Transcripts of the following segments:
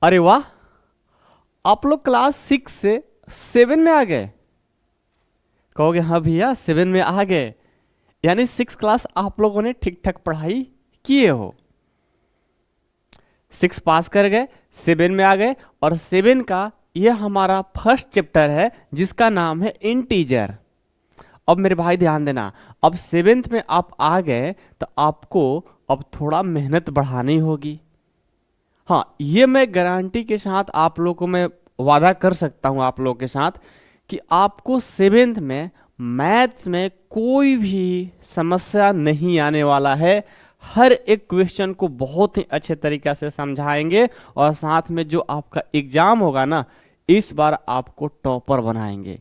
अरे वाह, आप लोग क्लास 6 से 7 में आ गए। कहोगे हाँ भैया 7 में आ गए, यानी 6 क्लास आप लोगों ने ठीक ठाक पढ़ाई किए हो। 6 पास कर गए, 7 में आ गए, और 7 का ये हमारा फर्स्ट चैप्टर है जिसका नाम है इंटीजर। अब मेरे भाई ध्यान देना, अब 7th में आप आ गए तो आपको अब थोड़ा मेहनत बढ़ानी होगी। हाँ, ये मैं गारंटी के साथ आप लोगों को मैं वादा कर सकता हूँ आप लोगों के साथ कि आपको 7th में मैथ्स में कोई भी समस्या नहीं आने वाला है। हर एक क्वेश्चन को बहुत ही अच्छे तरीके से समझाएंगे, और साथ में जो आपका एग्जाम होगा ना, इस बार आपको टॉपर बनाएंगे।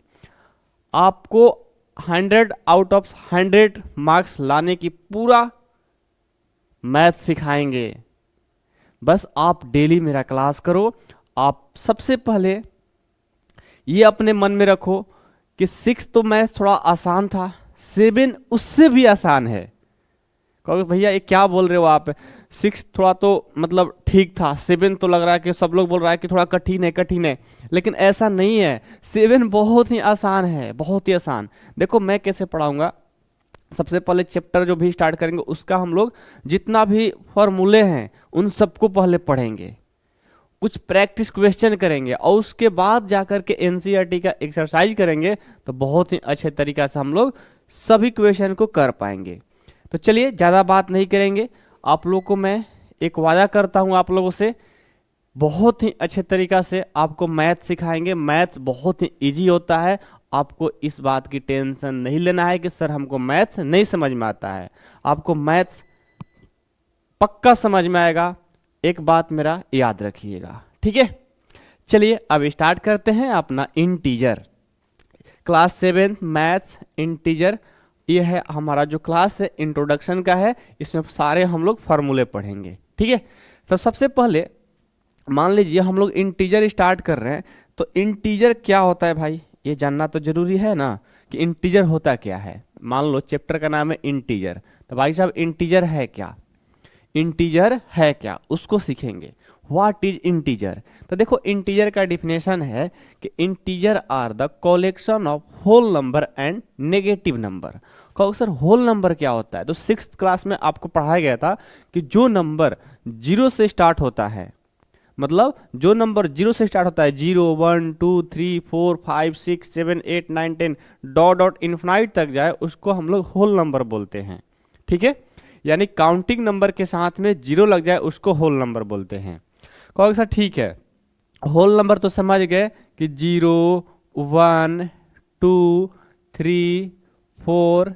आपको 100 आउट ऑफ 100 मार्क्स लाने की पूरा मैथ सिखाएंगे। बस आप डेली मेरा क्लास करो। आप सबसे पहले ये अपने मन में रखो कि 6 तो मैथ थोड़ा आसान था, 7 उससे भी आसान है। कहोगे भैया ये क्या बोल रहे हो आप, 6 थोड़ा तो मतलब ठीक था, 7 तो लग रहा है कि सब लोग बोल रहा है कि थोड़ा कठिन है कठिन है। लेकिन ऐसा नहीं है, 7 बहुत ही आसान है, बहुत ही आसान। देखो मैं कैसे पढ़ाऊंगा। सबसे पहले चैप्टर जो भी स्टार्ट करेंगे उसका हम लोग जितना भी फॉर्मूले हैं उन सबको पहले पढ़ेंगे, कुछ प्रैक्टिस क्वेश्चन करेंगे, और उसके बाद जाकर के एनसीईआरटी का एक्सरसाइज करेंगे, तो बहुत ही अच्छे तरीक़े से हम लोग सभी क्वेश्चन को कर पाएंगे। तो चलिए ज़्यादा बात नहीं करेंगे, आप लोग को मैं एक वादा करता हूँ आप लोगों से, बहुत ही अच्छे तरीक़ा से आपको मैथ सिखाएंगे। मैथ बहुत ही ईजी होता है, आपको इस बात की टेंशन नहीं लेना है कि सर हमको मैथ नहीं समझ में आता है। आपको मैथ्स पक्का समझ में आएगा, एक बात मेरा याद रखिएगा, ठीक है। चलिए अब स्टार्ट करते हैं अपना इंटीजर। क्लास 7 मैथ्स इंटीजर, ये है हमारा जो क्लास है इंट्रोडक्शन का है। इसमें सारे हम लोग फार्मूले पढ़ेंगे, ठीक है। तो सबसे पहले मान लीजिए हम लोग इंटीजर स्टार्ट कर रहे हैं, तो इंटीजर क्या होता है भाई, ये जानना तो जरूरी है ना कि इंटीजर होता क्या है। मान लो चैप्टर का नाम है इंटीजर, तो भाई साहब इंटीजर है क्या, इंटीजर है क्या उसको सीखेंगे। व्हाट इज इंटीजर, तो देखो इंटीजर का डिफिनेशन है कि integer are the collection of whole number and negative number. कहो सर होल नंबर क्या होता है, तो 6th क्लास में आपको पढ़ाया गया था कि जो नंबर 0 से स्टार्ट होता है, मतलब जो नंबर 0 से स्टार्ट होता है, 0 1 2 3 4 5 6 7 8 9 10 डॉट डॉट इन्फिनाइट तक जाए, उसको हम लोग होल नंबर बोलते हैं, ठीक है। यानी काउंटिंग नंबर के साथ में 0 लग जाए उसको होल नंबर बोलते हैं। कहोगे सर ठीक है, होल नंबर तो समझ गए कि 0 1 2 3 4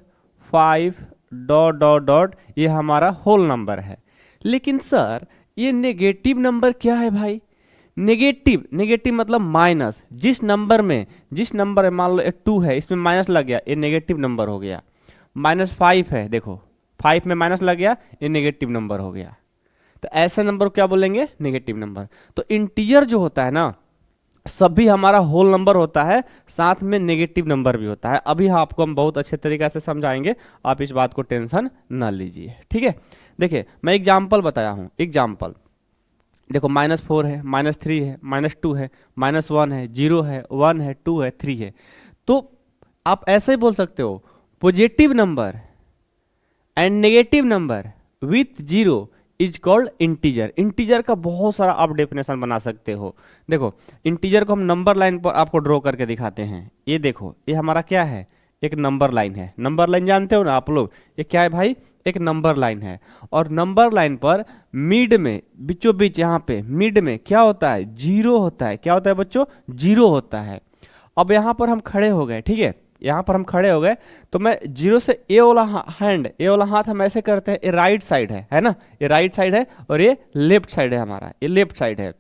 5 डॉट डॉट डॉट, ये हमारा होल नंबर है। लेकिन सर ये नेगेटिव नंबर क्या है भाई, नेगेटिव नेगेटिव मतलब माइनस। जिस नंबर में मान लो 2 है, इसमें माइनस लग गया, ये नेगेटिव नंबर हो गया। -5 है, देखो 5 में माइनस लग गया, ये नेगेटिव नंबर हो गया। तो ऐसे नंबर को क्या बोलेंगे, नेगेटिव नंबर। तो इंटीजर जो होता है ना, सभी हमारा होल नंबर होता है, साथ में नेगेटिव नंबर भी होता है। अभी आपको हम बहुत अच्छे तरीके से समझाएंगे, आप इस बात को टेंशन ना लीजिए, ठीक है। देखिए मैं एग्जाम्पल बताया हूँ, एग्जाम्पल देखो -4 है, -3 है, -2 है, -1 है, 0 है, 1 है, 2 है, 3 है। तो आप ऐसे ही बोल सकते हो, positive number and negative number with 0 is called integer. Integer का बहुत सारा आप डेफिनेशन बना सकते हो। देखो इंटीजर को हम नंबर लाइन पर आपको ड्रॉ करके दिखाते हैं। ये देखो ये हमारा क्या है, एक नंबर लाइन है। नंबर लाइन जानते हो ना आप लोग, ये क्या है भाई, एक नंबर लाइन है। और नंबर लाइन पर मिड में, बीचों बीच यहाँ पे मिड में क्या होता है, 0 होता है। क्या होता है बच्चों, 0 होता है। अब यहाँ पर हम खड़े हो गए, ठीक है, यहाँ पर हम खड़े हो गए, तो मैं 0 से ए वाला हैंड, ए वाला हाथ हम ऐसे करते हैं, ये राइट साइड है ना, ये राइट साइड है, और ये लेफ्ट साइड है हमारा, ये लेफ्ट साइड है।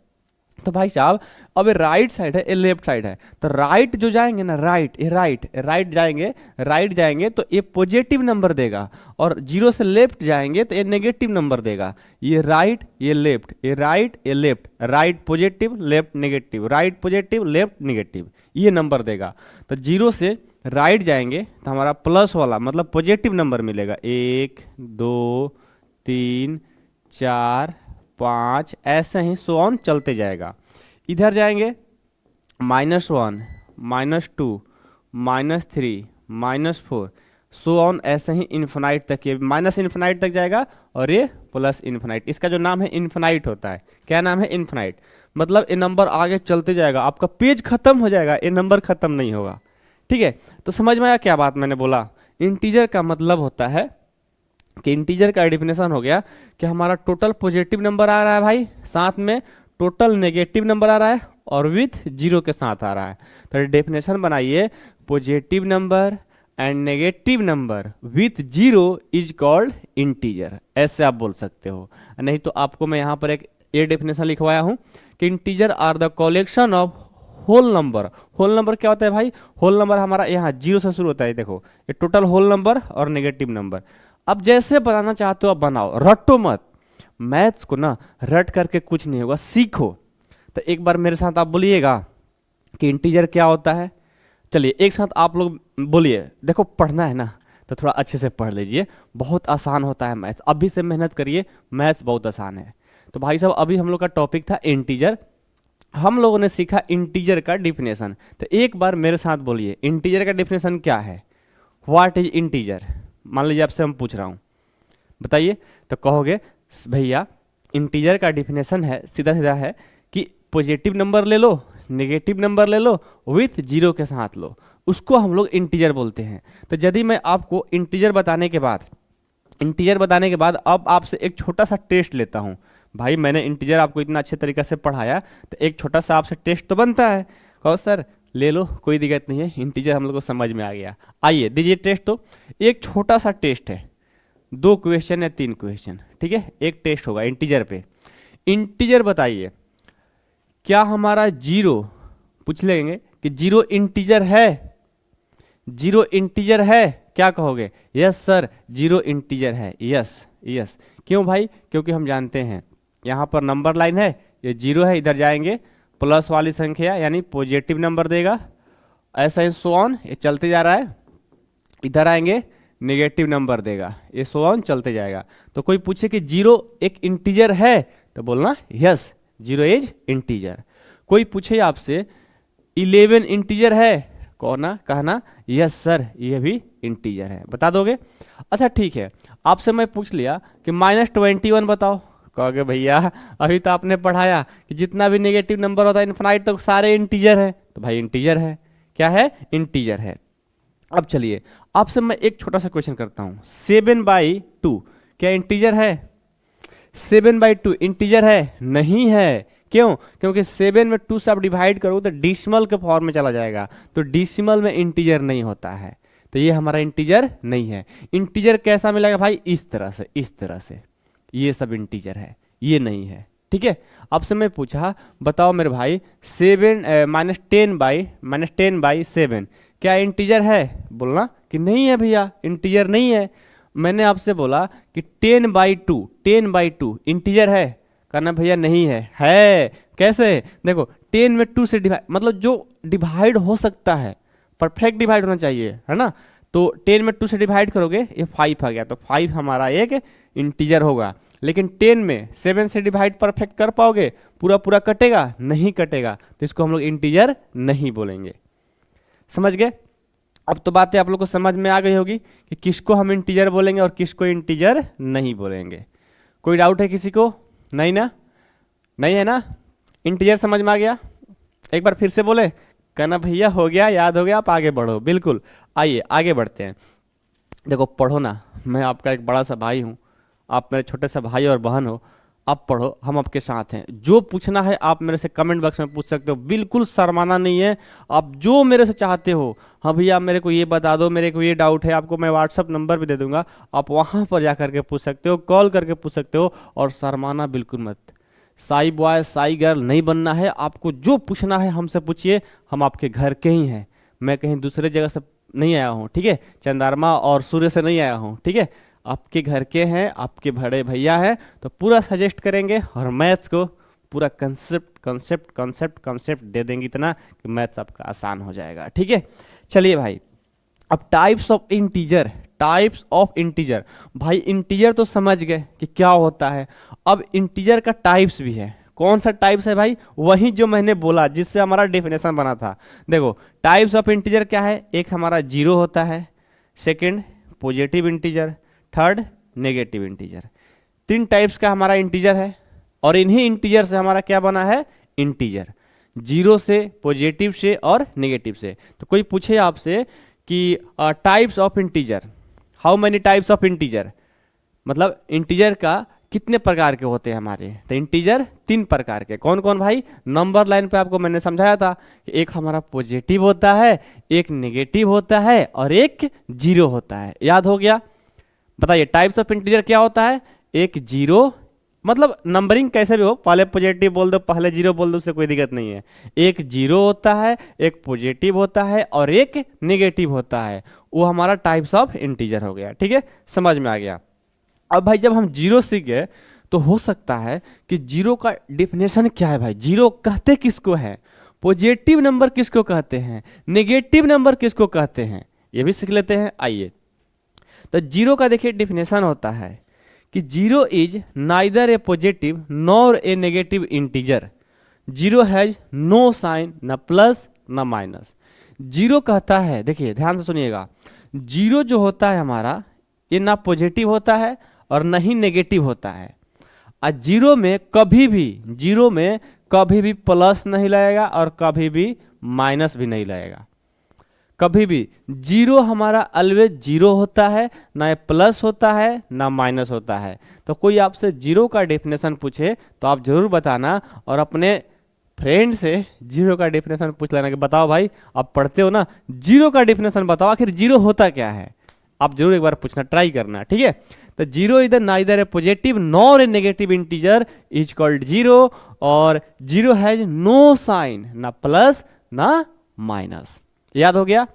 तो भाई साहब अब ये राइट साइड है, ये लेफ्ट साइड है, तो राइट जो जाएंगे ना, राइट, ये राइट जाएंगे, राइट जाएंगे तो ये पॉजिटिव नंबर देगा, और 0 से लेफ्ट जाएंगे तो ये नेगेटिव नंबर देगा। ये राइट, ये लेफ्ट, ये राइट, ये left, right positive, left negative, right positive, left negative, ये नंबर देगा। तो 0 से राइट जाएंगे तो हमारा प्लस वाला मतलब पॉजिटिव नंबर मिलेगा, 1 2 3 4 5, ऐसे ही सो ऑन चलते जाएगा। इधर जाएंगे -1, -2, -3, -4, सो ऑन ऐसे ही इन्फिनाइट तक, ये माइनस इन्फिनाइट तक जाएगा और ये प्लस इन्फिनाइट। इसका जो नाम है इन्फिनाइट होता है। क्या नाम है? इन्फिनाइट। मतलब ये नंबर आगे चलते जाएगा, आपका पेज खत्म हो जाएगा, ये नंबर खत्म नहीं होगा। ठीक है, तो समझ में आया क्या बात मैंने बोला? इंटीजर का मतलब होता है कि इंटीजर का डेफिनेशन हो गया कि हमारा टोटल पॉजिटिव नंबर आ रहा है भाई, साथ में टोटल नेगेटिव नंबर आ रहा है और विथ जीरो के साथ आ रहा है। तो डेफिनेशन बनाइए, positive number and negative number with zero is called integer. ऐसे आप बोल सकते हो। नहीं तो आपको मैं यहाँ पर एक ये डेफिनेशन लिखवाया हूँ कि integer are the collection of whole number. Whole number क्या होता है भाई? होल नंबर हमारा यहाँ जीरो से शुरू होता है। देखो ये टोटल होल नंबर और नेगेटिव नंबर। अब जैसे बनाना चाहते हो आप बनाओ, रटो मत। मैथ्स को ना रट करके कुछ नहीं होगा, सीखो। तो एक बार मेरे साथ आप बोलिएगा कि इंटीजर क्या होता है। चलिए एक साथ आप लोग बोलिए। देखो पढ़ना है ना तो थोड़ा अच्छे से पढ़ लीजिए, बहुत आसान होता है मैथ्स। अभी से मेहनत करिए, मैथ्स बहुत आसान है। तो भाई साहब अभी हम लोग का टॉपिक था इंटीजर, हम लोगों ने सीखा इंटीजर का डिफिनेशन। तो एक बार मेरे साथ बोलिए, इंटीजर का डिफिनेशन क्या है? What is integer? मान लीजिए आपसे हम पूछ रहा हूँ, बताइए। तो कहोगे भैया इंटीजर का डिफिनेशन है, सीधा सीधा है कि पॉजिटिव नंबर ले लो, नेगेटिव नंबर ले लो, विथ जीरो के साथ लो, उसको हम लोग इंटीजर बोलते हैं। तो यदि मैं आपको इंटीजर बताने के बाद अब आपसे एक छोटा सा टेस्ट लेता हूँ। भाई मैंने इंटीजर आपको इतना अच्छे तरीके से पढ़ाया, तो एक छोटा सा आपसे टेस्ट तो बनता है। कहो सर ले लो, कोई दिक्कत नहीं है, इंटीजर हम लोग को समझ में आ गया। आइए दीजिए टेस्ट। तो एक छोटा सा टेस्ट है, 2 क्वेश्चन या 3 क्वेश्चन, ठीक है, एक टेस्ट होगा इंटीजर पे। इंटीजर बताइए, क्या हमारा जीरो, पूछ लेंगे कि जीरो इंटीजर है? जीरो इंटीजर है? क्या कहोगे? यस सर जीरो इंटीजर है। Yes yes. क्यों भाई? क्योंकि हम जानते हैं यहाँ पर नंबर लाइन है, ये जीरो है, इधर जाएंगे प्लस वाली संख्या यानी पॉजिटिव नंबर देगा, ऐसा ही सो ऑन ये चलते जा रहा है, इधर आएंगे नेगेटिव नंबर देगा, ये सो ऑन चलते जाएगा। तो कोई पूछे कि जीरो एक इंटीजर है तो बोलना यस जीरो इज इंटीजर। कोई पूछे आपसे 11 इंटीजर है, कहना यस सर ये भी इंटीजर है, बता दोगे? अच्छा ठीक है, आपसे मैं पूछ लिया कि -21 बताओ, कहोगे भैया अभी तो आपने पढ़ाया कि जितना भी नेगेटिव नंबर होता है इनफाइनाइट तो सारे इंटीजर है। तो भाई इंटीजर है, क्या है? इंटीजर है। अब चलिए आपसे मैं एक छोटा सा क्वेश्चन करता हूँ, 7/2 क्या इंटीजर है? 7/2 इंटीजर है? नहीं है। क्यों? क्योंकि 7 में 2 से आप डिवाइड करो तो डिसिमल के फॉर्म में चला जाएगा, तो डिसिमल में इंटीजर नहीं होता है, तो ये हमारा इंटीजर नहीं है। इंटीजर कैसा मिलेगा भाई? इस तरह से, इस तरह से, ये सब इंटीजर है, ये नहीं है। ठीक है, आपसे मैं पूछा बताओ मेरे भाई 10/7 क्या इंटीजर है? बोलना कि नहीं है भैया इंटीजर नहीं है। मैंने आपसे बोला कि 10/2 इंटीजर है, कहना भैया नहीं है। है कैसे? देखो 10 में 2 से डिवाइड, मतलब जो डिवाइड हो सकता है, परफेक्ट डिवाइड होना चाहिए, है ना? तो 10 में 2 से डिवाइड करोगे ये 5 आ गया, तो 5 हमारा एक इंटीजर होगा। लेकिन 10 में 7 से डिवाइड परफेक्ट कर पाओगे? पूरा पूरा कटेगा? नहीं कटेगा, तो इसको हम लोग इंटीजर नहीं बोलेंगे। समझ गए? अब तो बातें आप लोग को समझ में आ गई होगी कि किसको हम इंटीजर बोलेंगे और किसको इंटीजर नहीं बोलेंगे। कोई डाउट है किसी को? नहीं ना? नहीं है ना? इंटीजर समझ में आ गया? एक बार फिर से बोले, कहना भैया हो गया, याद हो गया, आप आगे बढ़ो। बिल्कुल, आइए आगे बढ़ते हैं। देखो पढ़ो ना, मैं आपका एक बड़ा सा भाई हूँ, आप मेरे छोटे से भाई और बहन हो, आप पढ़ो, हम आपके साथ हैं। जो पूछना है आप मेरे से कमेंट बॉक्स में पूछ सकते हो, बिल्कुल शर्माना नहीं है। आप जो मेरे से चाहते हो, हाँ भैया मेरे को ये बता दो, मेरे को ये डाउट है, आपको मैं व्हाट्सअप नंबर भी दे दूंगा, आप वहाँ पर जा करके पूछ सकते हो, कॉल करके पूछ सकते हो, और शर्माना बिल्कुल मत। साई बॉय साई गर्ल नहीं बनना है, आपको जो पूछना है हमसे पूछिए, हम आपके घर के ही हैं, मैं कहीं दूसरे जगह से नहीं आया हूँ, ठीक है, चंद्रमा और सूर्य से नहीं आया हूँ, ठीक है, आपके घर के हैं, आपके बड़े भैया हैं, तो पूरा सजेस्ट करेंगे और मैथ्स को पूरा कंसेप्ट दे देंगे इतना कि मैथ्स आपका आसान हो जाएगा। ठीक है, चलिए भाई अब types of integer, types of integer. भाई इंटीजर तो समझ गए कि क्या होता है, अब इंटीजर का टाइप्स भी है। कौन सा टाइप्स है भाई? वही जो मैंने बोला जिससे हमारा डेफिनेशन बना था। देखो टाइप्स ऑफ इंटीजर क्या है, एक हमारा जीरो होता है, second positive integer, third negative integer. तीन टाइप्स का हमारा इंटीजर है और इन्हीं इंटीजर से हमारा क्या बना है, इंटीजर। जीरो से, पॉजिटिव से और नेगेटिव से। तो कोई पूछे आपसे कि types of integer, how many types of integer, मतलब इंटीजर का कितने प्रकार के होते हैं हमारे, तो इंटीजर तीन प्रकार के। कौन कौन भाई? नंबर लाइन पे आपको मैंने समझाया था कि एक हमारा पॉजिटिव होता है, एक नेगेटिव होता है और एक जीरो होता है। याद हो गया? बताइए टाइप्स ऑफ इंटीजर क्या होता है? एक जीरो, मतलब नंबरिंग कैसे भी हो, पहले पॉजिटिव बोल दो पहले जीरो बोल दो, उससे कोई दिक्कत नहीं है। एक जीरो होता है, एक पॉजिटिव होता है और एक नेगेटिव होता है, वो हमारा टाइप्स ऑफ इंटीजर हो गया। ठीक है, समझ में आ गया। अब भाई जब हम जीरो सीख गए तो हो सकता है कि जीरो का डिफिनेशन क्या है भाई, जीरो कहते किसको है, पॉजिटिव नंबर किसको कहते हैं, नेगेटिव नंबर किसको कहते हैं, ये भी सीख लेते हैं। आइए, तो जीरो का देखिए डिफिनेशन होता है कि zero is neither a positive nor a negative integer, zero has no sign, न प्लस न माइनस। जीरो कहता है, देखिए ध्यान से सुनिएगा, जीरो जो होता है हमारा ये ना पॉजिटिव होता है और न ही नेगेटिव होता है। और जीरो में कभी भी प्लस नहीं लगेगा और कभी भी माइनस भी नहीं लगेगा, कभी भी। जीरो हमारा ऑलवेज जीरो होता है, ना प्लस होता है ना माइनस होता है। तो कोई आपसे जीरो का डेफिनेशन पूछे तो आप जरूर बताना और अपने फ्रेंड से जीरो का डेफिनेशन पूछ लेना कि बताओ भाई आप पढ़ते हो ना, जीरो का डेफिनेशन बताओ, आखिर जीरो होता क्या है। आप जरूर एक बार पूछना, ट्राई करना। ठीक है, तो जीरो इधर neither a positive nor a negative integer is called zero, और जीरो हैज नो साइन, ना प्लस ना माइनस। याद हो गया?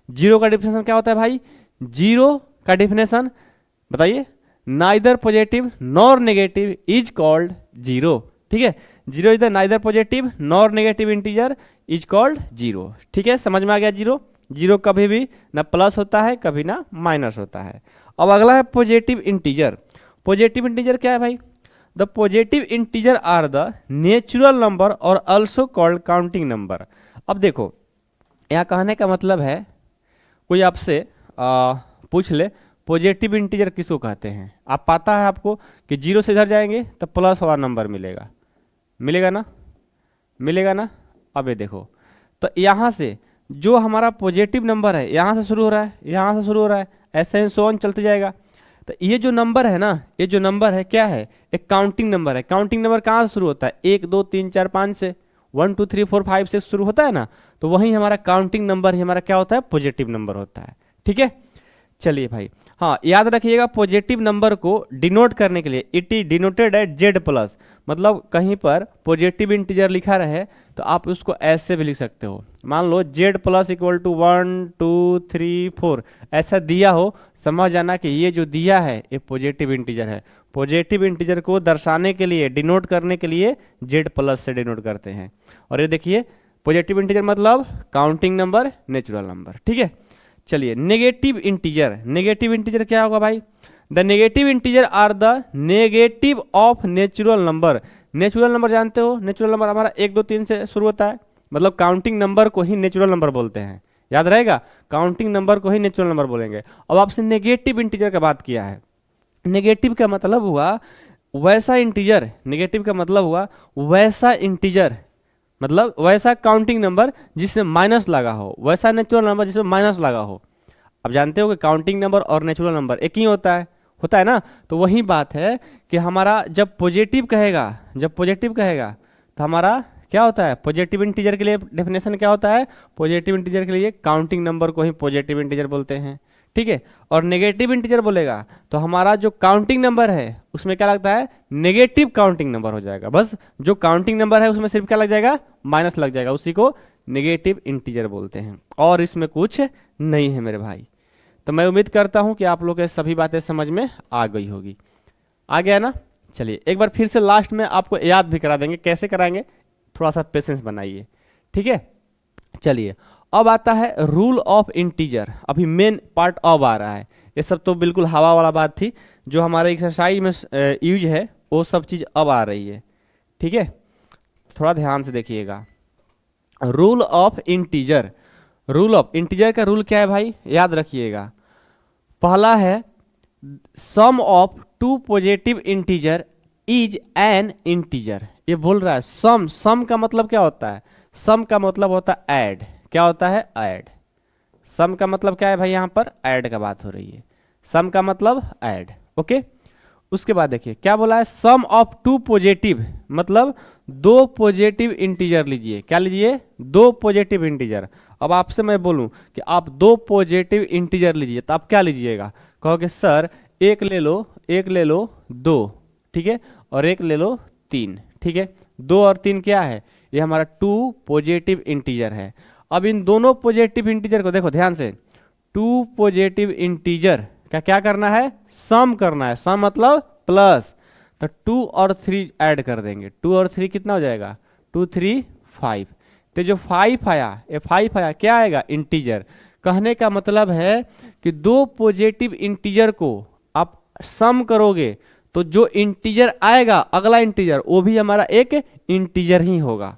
जीरो का डिफिनेशन क्या होता है भाई? जीरो का डिफिनेशन बताइए, neither positive nor negative is called zero. ठीक है, zero is the neither positive nor negative integer is called zero. ठीक है, समझ में आ गया? जीरो, जीरो कभी भी ना प्लस होता है कभी ना माइनस होता है। अब अगला है पॉजिटिव इंटीजर। पॉजिटिव इंटीजर क्या है भाई? The positive integer are the natural number और ऑल्सो कॉल्ड काउंटिंग नंबर। अब देखो यहाँ कहने का मतलब है, कोई आपसे पूछ ले पॉजिटिव इंटीजर किसको कहते हैं, आप पता है आपको कि जीरो से इधर जाएंगे तो प्लस वाला नंबर मिलेगा, मिलेगा ना, मिलेगा ना। अब ये देखो, तो यहाँ से जो हमारा पॉजिटिव नंबर है यहाँ से शुरू हो रहा है, यहाँ से शुरू हो रहा है, ऐसे ही सो ऑन चलते जाएगा। तो ये जो नंबर है ना, ये जो नंबर है क्या है, एक काउंटिंग नंबर है। काउंटिंग नंबर कहाँ से शुरू होता है? 1 2 3 4 5 से, 1 2 3 4 5 6 शुरू होता है ना, तो वही हमारा काउंटिंग नंबर ही हमारा क्या होता है, पॉजिटिव नंबर होता है। ठीक है, चलिए भाई, हाँ याद रखिएगा पॉजिटिव नंबर को डिनोट करने के लिए it is denoted at Z plus, मतलब कहीं पर पॉजिटिव इंटीजर लिखा रहे तो आप उसको ऐसे भी लिख सकते हो। मान लो जेड प्लस इक्वल टू 1 2 3 4 ऐसा दिया हो, समझ जाना कि ये जो दिया है ये पॉजिटिव इंटीजर है। पॉजिटिव इंटीजर को दर्शाने के लिए, डिनोट करने के लिए जेड प्लस से डिनोट करते हैं। और ये देखिए पॉजिटिव इंटीजर मतलब काउंटिंग नंबर, नेचुरल नंबर। ठीक है, चलिए नेगेटिव इंटीजर। नेगेटिव इंटीजर क्या होगा भाई? The negative integer are the negative of natural number. Natural number जानते हो, नेचुरल नंबर हमारा 1 2 3 से शुरू होता है, मतलब काउंटिंग नंबर को ही नेचुरल नंबर बोलते हैं। याद रहेगा, काउंटिंग नंबर को ही नेचुरल नंबर बोलेंगे। अब आपसे नेगेटिव इंटीजर का बात किया है। नेगेटिव का मतलब हुआ वैसा इंटीजर, नेगेटिव का मतलब हुआ वैसा इंटीजर, मतलब वैसा काउंटिंग नंबर जिसमें माइनस लगा हो, वैसा नेचुरल नंबर जिसमें माइनस लगा हो। अब जानते हो कि काउंटिंग नंबर और नेचुरल नंबर एक ही होता है ना। तो वही बात है कि हमारा जब पॉजिटिव कहेगा, तो हमारा क्या होता है, पॉजिटिव इंटीजर के लिए डेफिनेशन क्या होता है, पॉजिटिव इंटीजर के लिए काउंटिंग नंबर को ही पॉजिटिव इंटीजर बोलते हैं। ठीक है, और नेगेटिव इंटीजर बोलेगा तो हमारा जो काउंटिंग नंबर है उसमें क्या लगता है, नेगेटिव काउंटिंग नंबर हो जाएगा। बस जो काउंटिंग नंबर है उसमें सिर्फ क्या लग जाएगा, माइनस लग जाएगा, उसी को नेगेटिव इंटीजर बोलते हैं। और इसमें कुछ नहीं है मेरे भाई। तो मैं उम्मीद करता हूं कि आप लोग के सभी बातें समझ में आ गई होगी। आ गया ना? चलिए एक बार फिर से लास्ट में आपको याद भी करा देंगे, कैसे कराएंगे, थोड़ा सा पेशेंस बनाइए। ठीक है, चलिए अब आता है रूल ऑफ इंटीजर। अभी मेन पार्ट अब आ रहा है, ये सब तो बिल्कुल हवा वाला बात थी, जो हमारे एक्सरसाइज में यूज है वो सब चीज़ अब आ रही है। ठीक है, थोड़ा ध्यान से देखिएगा। Rule of integer, rule of integer का रूल क्या है भाई, याद रखिएगा। पहला है sum of two positive integer is an integer. ये बोल रहा है सम, सम का मतलब क्या होता है, सम का मतलब होता है ऐड। क्या होता है, ऐड। सम का मतलब क्या है भाई, यहाँ पर ऐड का बात हो रही है, सम का मतलब ऐड। ओके, उसके बाद देखिए क्या बोला है, सम ऑफ टू पॉजिटिव, मतलब दो पॉजिटिव इंटीजर लीजिए। क्या लीजिए, दो पॉजिटिव इंटीजर। अब आपसे मैं बोलूं कि आप दो पॉजिटिव इंटीजर लीजिए, तो आप क्या लीजिएगा, कहोगे सर एक ले लो, एक ले लो दो, ठीक है, और एक ले लो तीन। ठीक है, दो और तीन क्या है, ये हमारा टू पॉजिटिव इंटीजर है। अब इन दोनों पॉजिटिव इंटीजर को देखो ध्यान से, टू पॉजिटिव इंटीजर का क्या करना है, सम करना है। सम मतलब प्लस, तो 2 और 3 ऐड कर देंगे। 2 और 3 कितना हो जाएगा, 2 3 5। तो जो 5 आया, ये 5 आया क्या आएगा, इंटीजर। कहने का मतलब है कि दो पॉजिटिव इंटीजर को आप सम करोगे तो जो इंटीजर आएगा, अगला इंटीजर, वो भी हमारा एक इंटीजर ही होगा।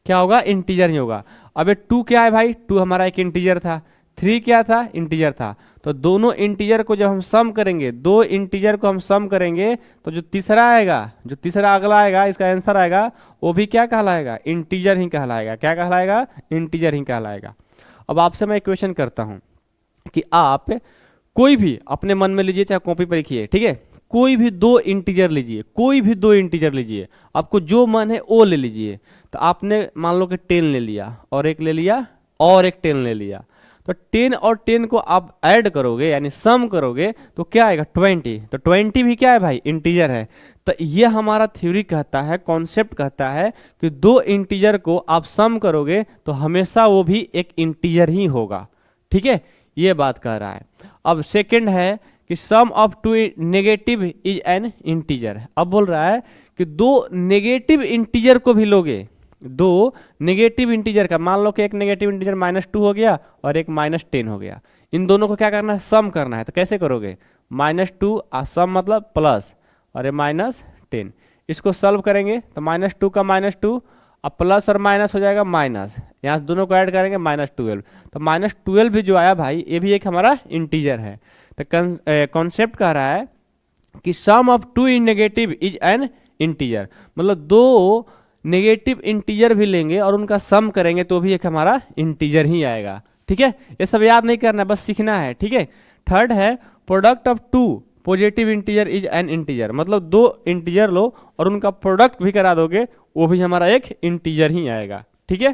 क्या होगा, इंटीजर ही होगा। अब ये 2 क्या है भाई, 2 हमारा एक इंटीजर था, 3 क्या था, इंटीजर था। तो दोनों इंटीजर को जब हम सम करेंगे, दो इंटीजर को हम सम करेंगे, तो जो तीसरा आएगा, जो तीसरा अगला आएगा, इसका आंसर आएगा, वो भी क्या कहलाएगा, इंटीजर ही कहलाएगा। क्या कहलाएगा, इंटीजर ही कहलाएगा। अब आपसे मैं एक क्वेश्चन करता हूं कि आप कोई भी अपने मन में लीजिए, चाहे कॉपी पर लिखिए, ठीक है, कोई भी दो इंटीजर लीजिए, कोई भी दो इंटीजर लीजिए, आपको जो मन है वो ले लीजिए। तो आपने मान लो कि 10 ले लिया, और एक ले लिया, और एक 10 ले लिया। तो 10 और 10 को आप ऐड करोगे, यानी सम करोगे, तो क्या आएगा, 20। तो 20 भी क्या है भाई, इंटीजर है। तो ये हमारा थ्योरी कहता है, कॉन्सेप्ट कहता है कि दो इंटीजर को आप सम करोगे तो हमेशा वो भी एक इंटीजर ही होगा। ठीक है, ये बात कह रहा है। अब सेकंड है कि sum of two negative is an integer. अब बोल रहा है कि दो नेगेटिव इंटीजर को भी लोगे, दो नेगेटिव इंटीजर का, मान लो कि एक नेगेटिव इंटीजर -2 हो गया और एक -10 हो गया, इन दोनों को क्या करना है, सम करना है। तो कैसे करोगे, -2 सम मतलब प्लस, और ये -10, इसको सॉल्व करेंगे तो -2 का -2, अब प्लस और माइनस हो जाएगा माइनस, यहाँ दोनों को ऐड करेंगे -12। तो -12 भी जो आया भाई, ये भी एक हमारा इंटीजर है। तो कॉन्सेप्ट कह रहा है कि sum of two in negative is an integer, मतलब दो नेगेटिव इंटीजर भी लेंगे और उनका सम करेंगे तो भी एक हमारा इंटीजर ही आएगा। ठीक है, ये सब याद नहीं करना है, बस सीखना है। ठीक है, थर्ड है product of two positive integer is an integer, मतलब दो इंटीजर लो और उनका प्रोडक्ट भी करा दोगे, वो भी हमारा एक इंटीजर ही आएगा। ठीक है,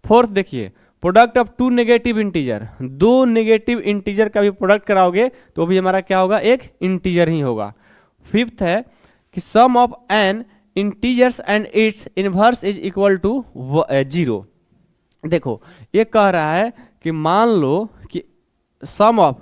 फोर्थ देखिए, product of two negative integer, दो नेगेटिव इंटीजर का भी प्रोडक्ट कराओगे तो भी हमारा क्या होगा, एक इंटीजर ही होगा। फिफ्थ है कि sum of an integers and its inverse is equal to 0। देखो ये कह रहा है कि मान लो कि sum of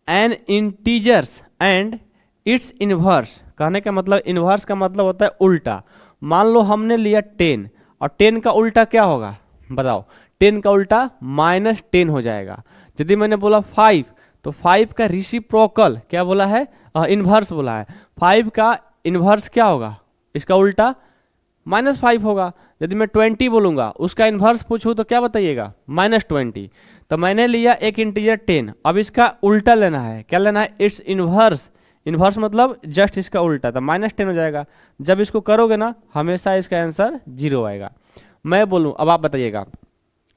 an integers and its inverse, कहने का मतलब इनवर्स का मतलब होता है उल्टा। मान लो हमने लिया 10 और 10 का उल्टा क्या होगा, बताओ, 10 का उल्टा -10 हो जाएगा। यदि मैंने बोला 5, तो 5 का रेसिप्रोकल क्या बोला है, इनवर्स बोला है। 5 का इनवर्स क्या होगा, इसका उल्टा -5 होगा। यदि मैं 20 बोलूंगा, उसका इनवर्स पूछूं तो क्या बताइएगा, -20। तो मैंने लिया एक इंटीजर 10, अब इसका उल्टा लेना है। क्या लेना है, इट्स इनवर्स। इनवर्स मतलब जस्ट इसका उल्टा, तो -10 हो जाएगा। जब इसको करोगे ना, हमेशा इसका आंसर 0 आएगा। मैं बोलूं, अब आप बताइएगा,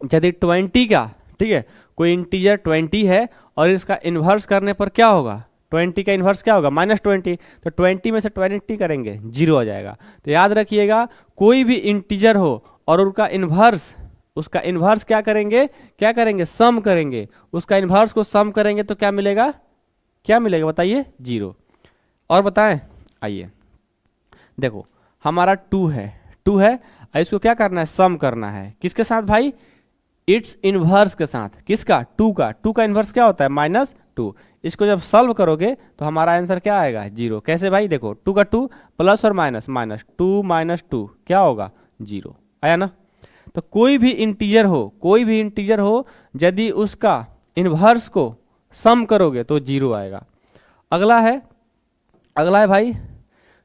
यदि 20 का, ठीक है, कोई इंटीजर 20 है और इसका इन्वर्स करने पर क्या होगा, 20 का इन्वर्स क्या होगा, -20। तो 20 में से 20 करेंगे, 0 आ जाएगा। तो याद रखिएगा, कोई भी इंटीजर हो और उनका इन्वर्स, उसका इन्वर्स क्या करेंगे, क्या करेंगे, सम करेंगे। उसका इन्वर्स को सम करेंगे तो क्या मिलेगा, क्या मिलेगा बताइए, 0। और बताएं, आइए देखो, हमारा 2 है, इसको क्या करना है, सम करना है। किसके साथ भाई, इट्स इनवर्स के साथ। किसका, 2 का। 2 का इनवर्स क्या होता है, -2। इसको जब सॉल्व करोगे तो हमारा आंसर क्या आएगा, 0। कैसे भाई, देखो 2 का 2 प्लस और माइनस, -2 -2 क्या होगा, 0 आया ना। तो कोई भी इंटीजर हो, कोई भी इंटीजर हो, यदि उसका इनवर्स को सम करोगे तो 0 आएगा। अगला है भाई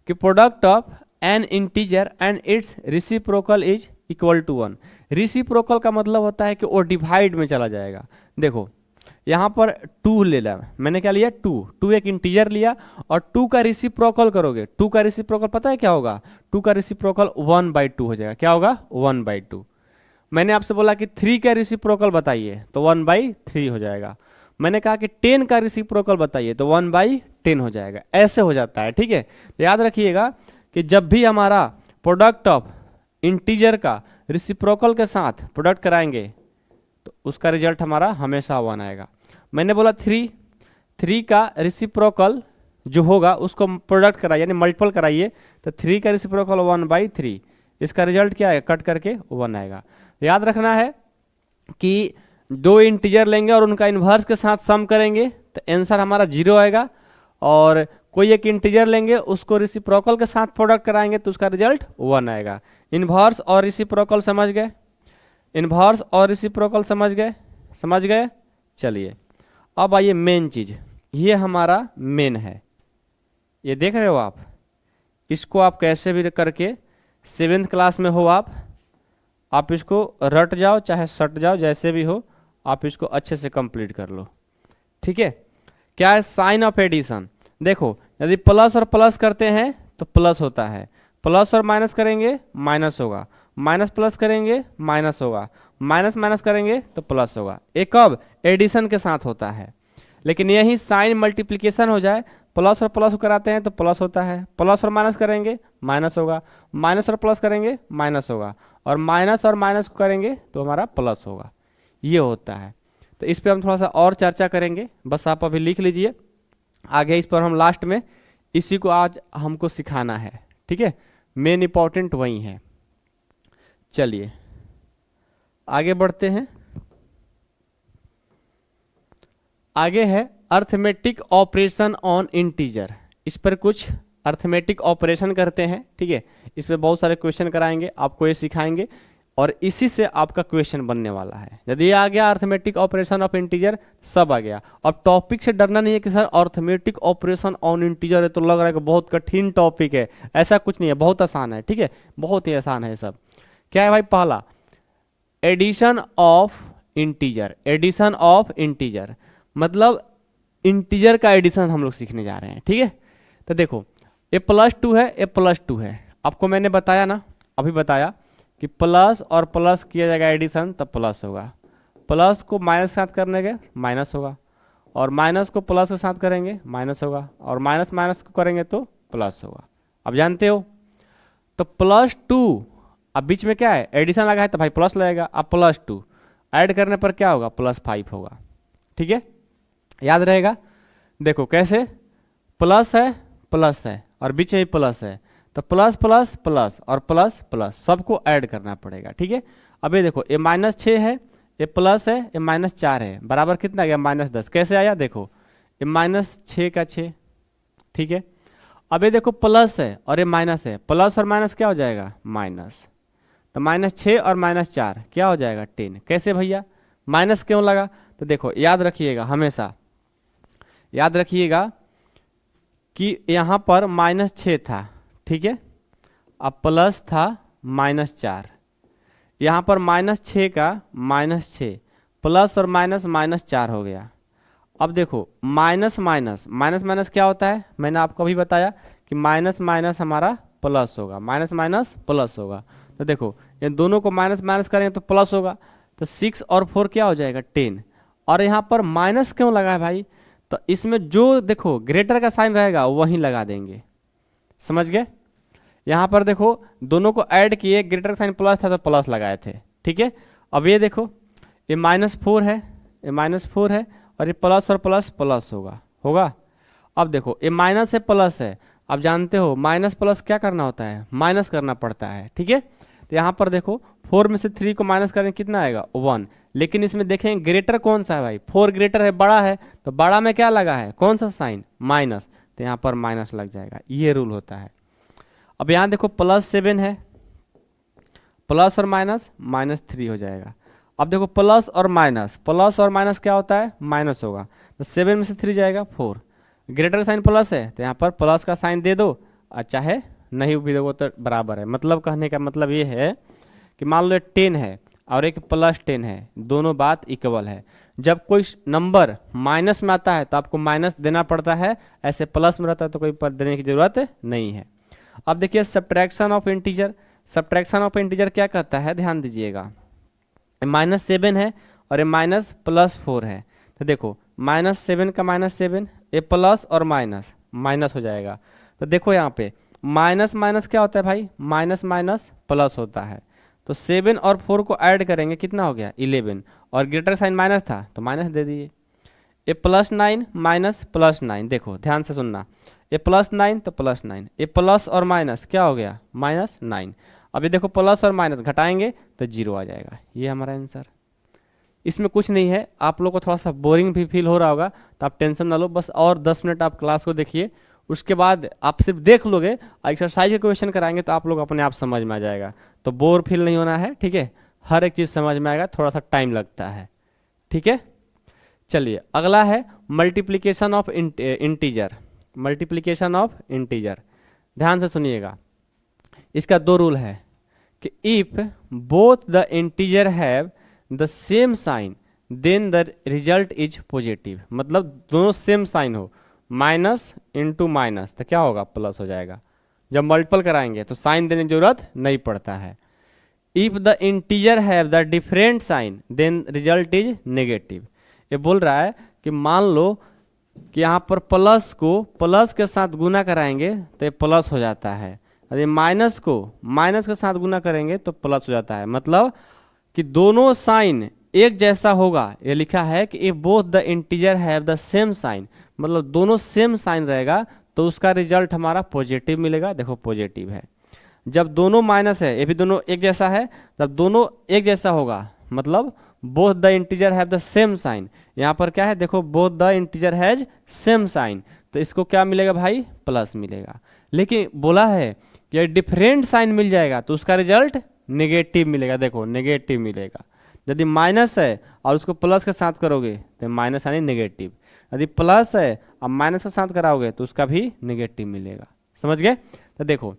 कि product of an integer and its reciprocal is equal to 1। Reciprocal का मतलब होता है कि वो डिवाइड में चला जाएगा। देखो यहाँ पर 2 ले लिया मैंने, क्या लिया 2 एक इंटीजर लिया और 2 का रिसिप्रोकल करोगे, 2 का रिसिप्रोकल पता है क्या होगा, 2 का रिसिप्रोकल 1/2 हो जाएगा। क्या होगा 1/2। मैंने आपसे बोला कि 3 का रिसिप्रोकल बताइए तो 1/3 हो जाएगा। मैंने कहा कि 10 का रिसिप्रोकल बताइए तो 1/10 हो जाएगा। ऐसे हो जाता है, ठीक है। तो याद रखिएगा कि जब भी हमारा प्रोडक्ट ऑफ इंटीजर का रिसिप्रोकल के साथ प्रोडक्ट कराएंगे तो उसका रिजल्ट हमारा हमेशा 1 आएगा। मैंने बोला 3 का रिसिप्रोकल जो होगा उसको प्रोडक्ट कराइए यानी मल्टीपल कराइए तो 3 का रिसिप्रोकल 1/3, इसका रिजल्ट क्या है, कट करके 1 आएगा। याद रखना है कि 2 इंटीजर लेंगे और उनका इन्वर्स के साथ सम करेंगे तो आंसर हमारा 0 आएगा, और कोई एक इंटीजर लेंगे उसको रिसिप्रोकल के साथ प्रोडक्ट कराएंगे तो उसका रिजल्ट 1 आएगा। इन्वर्स और रिसिप्रोकल समझ गए, इन्वर्स और रिसिप्रोकल समझ गए। चलिए अब आइए मेन चीज, ये हमारा मेन है, ये देख रहे हो आप। इसको आप कैसे भी करके 7th क्लास में हो आप इसको रट जाओ चाहे सट जाओ, जैसे भी हो आप इसको अच्छे से कंप्लीट कर लो, ठीक है। क्या है साइन ऑफ एडिशन। देखो यदि प्लस और प्लस करते हैं तो प्लस होता है, प्लस और माइनस करेंगे माइनस होगा, माइनस प्लस करेंगे माइनस होगा, माइनस माइनस करेंगे तो प्लस होगा। एक कब एडिशन के साथ होता है, लेकिन यही साइन मल्टीप्लिकेशन हो जाए, प्लस और प्लस कराते हैं तो प्लस होता है, प्लस और माइनस करेंगे माइनस होगा, माइनस और प्लस करेंगे माइनस होगा, और माइनस और माइनस करेंगे तो हमारा प्लस होगा। ये होता है। तो इस पर हम थोड़ा सा और चर्चा करेंगे, बस आप अभी लिख लीजिए, आगे इस पर हम लास्ट में इसी को आज हमको सिखाना है, ठीक है। मेन इंपॉर्टेंट वही है। चलिए आगे बढ़ते हैं। आगे है अर्थमेटिक ऑपरेशन ऑन इंटीजर। इस पर कुछ अर्थमेटिक ऑपरेशन करते हैं, ठीक है। इस पर बहुत सारे क्वेश्चन कराएंगे, आपको ये सिखाएंगे और इसी से आपका क्वेश्चन बनने वाला है। यदि ये आ गया अर्थमेटिक ऑपरेशन ऑफ इंटीजर, सब आ गया। अब टॉपिक से डरना नहीं है कि sir arithmetic operation on integer है तो लग रहा है कि बहुत कठिन टॉपिक है, ऐसा कुछ नहीं है, बहुत आसान है, ठीक है, बहुत ही आसान है सब। क्या है भाई, पहला addition of integer. Addition of integer मतलब इंटीजर का एडिशन हम लोग सीखने जा रहे हैं, ठीक है। तो देखो ये +2 है, ये +2 है, आपको मैंने बताया ना, अभी बताया कि प्लस और प्लस किया जाएगा एडिशन तब प्लस होगा, प्लस को माइनस के साथ करने के माइनस होगा, और माइनस को प्लस के साथ करेंगे माइनस होगा, और माइनस माइनस को करेंगे तो प्लस होगा। अब जानते हो तो +2, अब बीच में क्या है एडिशन लगा है तो भाई प्लस लगेगा। अब +2 ऐड करने पर क्या होगा, +5 होगा, ठीक है, याद रहेगा। देखो कैसे, प्लस है और बीच में प्लस है तो प्लस प्लस प्लस और प्लस प्लस सबको ऐड करना पड़ेगा, ठीक है। अब ये देखो ये -6 है, ये प्लस है, ये -4 है, बराबर कितना गया -10। कैसे आया, देखो ये -6 का 6, ठीक है। अब ये देखो प्लस है और ये माइनस है, प्लस और माइनस क्या हो जाएगा माइनस, तो -6 और -4 क्या हो जाएगा 10। कैसे भैया, माइनस क्यों लगा, तो देखो याद रखिएगा, हमेशा याद रखिएगा कि यहाँ पर -6 था, ठीक है, अब प्लस था -4, यहाँ पर -6 का -6 प्लस और माइनस -4 हो गया। अब देखो माइनस माइनस माइनस माइनस क्या होता है, मैंने आपको अभी बताया कि माइनस माइनस हमारा प्लस होगा, माइनस माइनस प्लस होगा। तो देखो ये दोनों को माइनस माइनस करेंगे तो प्लस होगा, तो 6 और 4 क्या हो जाएगा 10। और यहाँ पर माइनस क्यों लगा है भाई, तो इसमें जो देखो ग्रेटर का साइन रहेगा वहीं लगा देंगे, समझ गए। यहाँ पर देखो दोनों को ऐड किए, ग्रेटर साइन प्लस था तो प्लस लगाए थे, ठीक है। अब ये देखो ये -4 है, ये -4 है, और ये प्लस और प्लस प्लस होगा। अब देखो ये माइनस है प्लस है, अब जानते हो माइनस प्लस क्या करना होता है, माइनस करना पड़ता है, ठीक है। तो यहाँ पर देखो 4 में से 3 को माइनस करें कितना आएगा 1, लेकिन इसमें देखें ग्रेटर कौन सा है भाई, 4 ग्रेटर है, बड़ा है, तो बड़ा में क्या लगा है, कौन सा साइन माइनस, तो यहाँ पर माइनस लग जाएगा, ये रूल होता है। अब यहाँ देखो +7 है, प्लस और माइनस -3 हो जाएगा। अब देखो प्लस और माइनस क्या होता है, माइनस होगा, तो 7 में से 3 जाएगा 4, ग्रेटर का साइन प्लस है तो यहाँ पर प्लस का साइन दे दो, और चाहे नहीं भी दोगे तो बराबर है। मतलब कहने का मतलब ये है कि मान लो 10 है और एक प्लस 10 है, दोनों बात इक्वल है। जब कोई नंबर माइनस में आता है तो आपको माइनस देना पड़ता है, ऐसे प्लस में रहता है तो कोई देने की जरूरत नहीं है। अब देखिए subtraction of integer, subtraction of integer क्या कहता है, ध्यान दीजिएगा। -7 है और ये माइनस प्लस 4 है, तो देखो -7 का -7, ये प्लस और माइनस माइनस हो जाएगा। तो देखो यहाँ पे माइनस माइनस क्या होता है भाई, माइनस माइनस प्लस होता है। तो 7 और 4 को ऐड करेंगे कितना हो गया 11, और ग्रेटर साइन माइनस था तो माइनस दे दिए। ये +9 माइनस +9, देखो ध्यान से सुनना, ये +9 तो +9, ये प्लस और माइनस क्या हो गया -9। अभी देखो प्लस और माइनस घटाएंगे तो 0 आ जाएगा, ये हमारा आंसर। इसमें कुछ नहीं है, आप लोग को थोड़ा सा बोरिंग भी फील हो रहा होगा तो आप टेंशन ना लो, बस और 10 मिनट आप क्लास को देखिए, उसके बाद आप सिर्फ देख लोगे, एक्सरसाइज के क्वेश्चन कराएंगे तो आप लोग अपने आप समझ में आ जाएगा। तो बोर फील नहीं होना है, ठीक है, हर एक चीज़ समझ में आएगा, थोड़ा सा टाइम लगता है, ठीक है। चलिए अगला है multiplication of integer, multiplication of integer. ध्यान से सुनिएगा, इसका 2 रूल है कि if both the integer have the same sign then the result is positive, मतलब दोनों सेम साइन हो, माइनस इंटू माइनस तो क्या होगा प्लस हो जाएगा। जब मल्टीपल कराएंगे तो साइन देने की जरूरत नहीं पड़ता है। If the integer have the different sign then result is negative. ये बोल रहा है कि मान लो कि यहाँ पर प्लस को प्लस के साथ गुना कराएंगे तो ये प्लस हो जाता है, यदि माइनस को माइनस के साथ गुना करेंगे तो प्लस हो जाता है। मतलब कि दोनों साइन एक जैसा होगा, ये लिखा है कि if both the integer have the same sign, मतलब दोनों सेम साइन रहेगा तो उसका रिजल्ट हमारा पॉजिटिव मिलेगा। देखो पॉजिटिव है। जब दोनों माइनस है, ये भी दोनों एक जैसा है, तब दोनों एक जैसा होगा, मतलब both the integer have the same sign. यहाँ पर क्या है, देखो both the integer has same sign, तो इसको क्या मिलेगा भाई, प्लस मिलेगा। लेकिन बोला है कि डिफरेंट साइन मिल जाएगा तो उसका रिजल्ट नेगेटिव मिलेगा। देखो नेगेटिव मिलेगा। यदि माइनस है और उसको प्लस के साथ करोगे तो माइनस यानी नेगेटिव, यदि प्लस है और माइनस के साथ कराओगे तो उसका भी नेगेटिव मिलेगा। समझ गए। तो देखो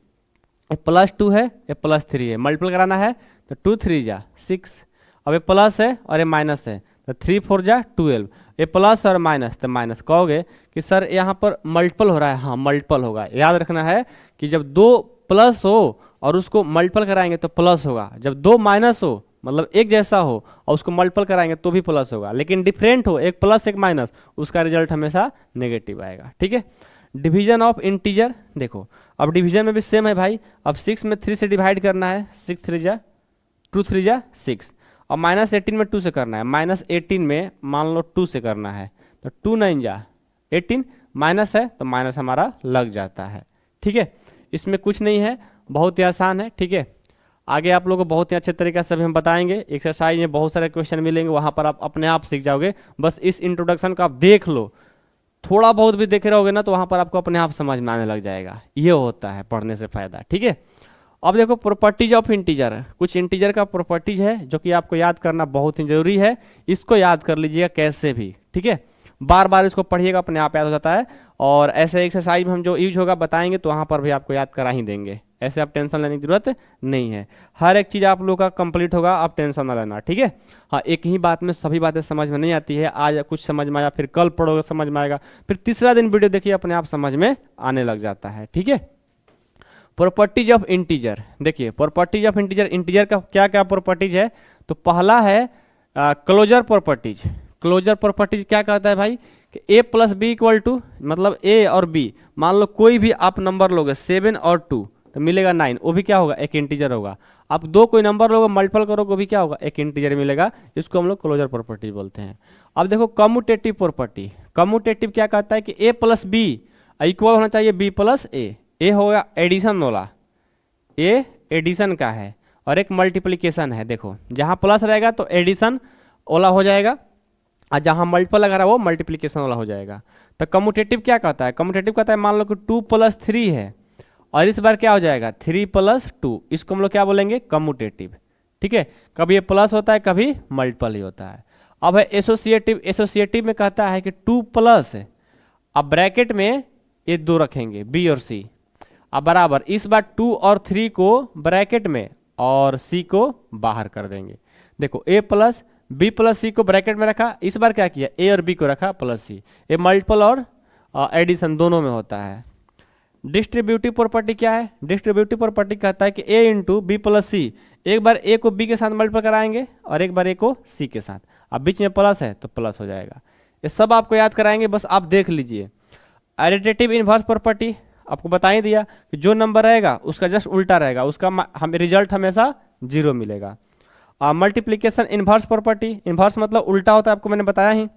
ये +2 है, ये +3 है, मल्टीपल कराना है तो 2 3 जा 6, अब ये प्लस है और ये माइनस है तो 3 4 जा 12, ये प्लस और माइनस तो माइनस। कहोगे कि सर यहाँ पर मल्टीपल हो रहा है, हाँ मल्टीपल होगा। याद रखना है कि जब 2 प्लस हो और उसको मल्टीपल कराएंगे तो प्लस होगा, जब 2 माइनस हो मतलब एक जैसा हो और उसको मल्टीपल कराएंगे तो भी प्लस होगा, लेकिन डिफरेंट हो, एक प्लस एक माइनस, उसका रिजल्ट हमेशा नेगेटिव आएगा। ठीक है। डिवीजन ऑफ इंटीजर, देखो अब डिवीजन में भी सेम है भाई। अब 6 में 3 से डिवाइड करना है, 6 3 जा 2 3 जा 6, और -18 में 2 से करना है, -18 में मान लो 2 से करना है तो 2 9 जा 18, माइनस है तो माइनस हमारा लग जाता है। ठीक है, इसमें कुछ नहीं है, बहुत ही आसान है। ठीक है, आगे आप लोगों को बहुत ही अच्छे तरीके से भी हम बताएंगे। एक्सरसाइज में बहुत सारे क्वेश्चन मिलेंगे, वहाँ पर आप अपने आप सीख जाओगे। बस इस इंट्रोडक्शन को आप देख लो, थोड़ा बहुत भी देखे रहोगे ना तो वहाँ पर आपको अपने आप समझ में आने लग जाएगा। ये होता है पढ़ने से फायदा। ठीक है, अब देखो प्रॉपर्टीज ऑफ इंटीजर, कुछ इंटीजर का प्रॉपर्टीज है जो कि आपको याद करना बहुत ही जरूरी है। इसको याद कर लीजिएगा कैसे भी। ठीक है, बार बार इसको पढ़िएगा, अपने आप याद हो जाता है। और ऐसे एक्सरसाइज में हम जो यूज होगा बताएंगे तो वहाँ पर भी आपको याद करा ही देंगे, ऐसे आप टेंशन लेने की जरूरत नहीं है। हर एक चीज़ आप लोग का कंप्लीट होगा, आप टेंशन ना लेना। ठीक है, हाँ एक ही बात में सभी बातें समझ में नहीं आती है। आज कुछ समझ में आया, फिर कल पढ़ोगे समझ में आएगा, फिर तीसरा दिन वीडियो देखिए अपने आप समझ में आने लग जाता है। ठीक है, प्रॉपर्टीज ऑफ इंटीजर, देखिए प्रॉपर्टीज ऑफ इंटीजर, इंटीजर का क्या क्या प्रॉपर्टीज है। तो पहला है क्लोजर प्रॉपर्टीज। क्लोजर प्रॉपर्टीज क्या कहता है भाई कि a + b = मतलब a और b, मान लो कोई भी आप नंबर लोगे 7 और 2 तो मिलेगा 9, वो भी क्या होगा एक इंटीजर होगा। आप दो कोई नंबर लोगे मल्टीपल करोगे वो भी क्या होगा एक इंटीजर मिलेगा। इसको हम लोग क्लोजर प्रॉपर्टी बोलते हैं। अब देखो कम्यूटेटिव प्रॉपर्टी, कम्यूटेटिव क्या कहता है कि a + b इक्वल होना चाहिए b + a। ए होगा एडिशन वाला, ए एडिशन का है, और एक मल्टीप्लिकेशन है। देखो जहाँ प्लस रहेगा तो एडिशन वाला हो जाएगा, और जहाँ मल्टीपल लगा रहा है वो मल्टीप्लिकेशन वाला हो जाएगा। तो कम्यूटेटिव क्या कहता है, कम्यूटेटिव कहता है मान लो कि 2 + 3 है और इस बार क्या हो जाएगा 3 + 2, इसको हम लोग क्या बोलेंगे कम्यूटेटिव। ठीक है, कभी ये प्लस होता है, कभी मल्टीपल ही होता है। अब है एसोसिएटिव। एसोसिएटिव में कहता है कि 2 प्लस, अब ब्रैकेट में ये 2 रखेंगे बी और सी, अब बराबर इस बार 2 और 3 को ब्रैकेट में और सी को बाहर कर देंगे। देखो ए प्लस बी प्लस सी को ब्रैकेट में रखा, इस बार क्या किया, ए और बी को रखा प्लस सी। ये मल्टीपल और एडिशन दोनों में होता है। डिस्ट्रीब्यूटिव प्रॉपर्टी क्या है, डिस्ट्रीब्यूटिव प्रॉपर्टी कहता है कि ए इंटू बी प्लस सी, एक बार ए को बी के साथ मल्टीपल कराएंगे और एक बार ए को सी के साथ, अब बीच में प्लस है तो प्लस हो जाएगा। ये सब आपको याद कराएंगे, बस आप देख लीजिए। एडिटिव इन्वर्स प्रॉपर्टी आपको बता ही दिया कि जो नंबर रहेगा उसका जस्ट उल्टा रहेगा, उसका हम रिजल्ट हमेशा 0 मिलेगा। मल्टीप्लीकेशन इन्वर्स प्रॉपर्टी, इन्वर्स मतलब उल्टा होता है, आपको मैंने बताया ही।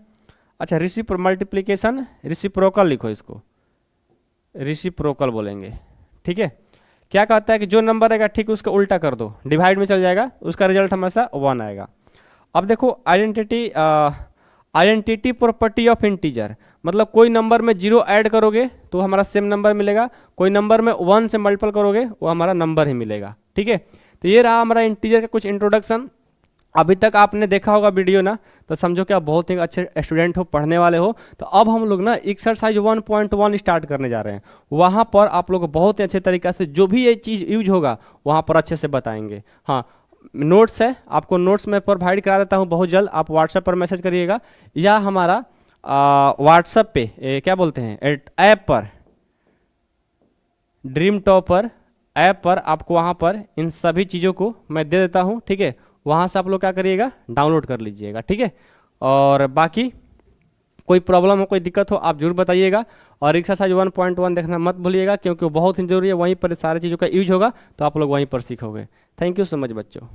अच्छा, मल्टीप्लीकेशन रिसिप्रोकल लिखो, इसको रिसिप्रोकल बोलेंगे, ठीक है। क्या कहता है कि जो नंबर रहेगा ठीक उसका उल्टा कर दो, डिवाइड में चल जाएगा, उसका रिजल्ट हमेशा 1 आएगा। अब देखो आइडेंटिटी प्रॉपर्टी ऑफ इंटीजर, मतलब कोई नंबर में 0 ऐड करोगे तो हमारा सेम नंबर मिलेगा, कोई नंबर में 1 से मल्टीपल करोगे वो हमारा नंबर ही मिलेगा, ठीक है। तो ये रहा हमारा इंटीजर का कुछ इंट्रोडक्शन। अभी तक आपने देखा होगा वीडियो ना, तो समझो कि आप बहुत ही अच्छे स्टूडेंट हो, पढ़ने वाले हो। तो अब हम लोग ना एक्सरसाइज 1.1 स्टार्ट करने जा रहे हैं, वहाँ पर आप लोग बहुत ही अच्छे तरीके से जो भी ये चीज़ यूज होगा वहाँ पर अच्छे से बताएंगे। हाँ, नोट्स है, आपको नोट्स मैं प्रोवाइड करा देता हूँ बहुत जल्द, आप व्हाट्सएप पर मैसेज करिएगा या हमारा व्हाट्सएप पे क्या बोलते हैं ऐप पर, ड्रीम टॉपर ऐप पर आपको वहाँ पर इन सभी चीज़ों को मैं दे देता हूँ, ठीक है। वहाँ से आप लोग क्या करिएगा, डाउनलोड कर लीजिएगा, ठीक है। और बाकी कोई प्रॉब्लम हो, कोई दिक्कत हो, आप जरूर बताइएगा। और एक्सरसाइज 1.1 देखना मत भूलिएगा, क्योंकि वो बहुत ही जरूरी है, वहीं पर सारी चीज़ों का यूज होगा, तो आप लोग वहीं पर सीखोगे। थैंक यू सो मच बच्चों।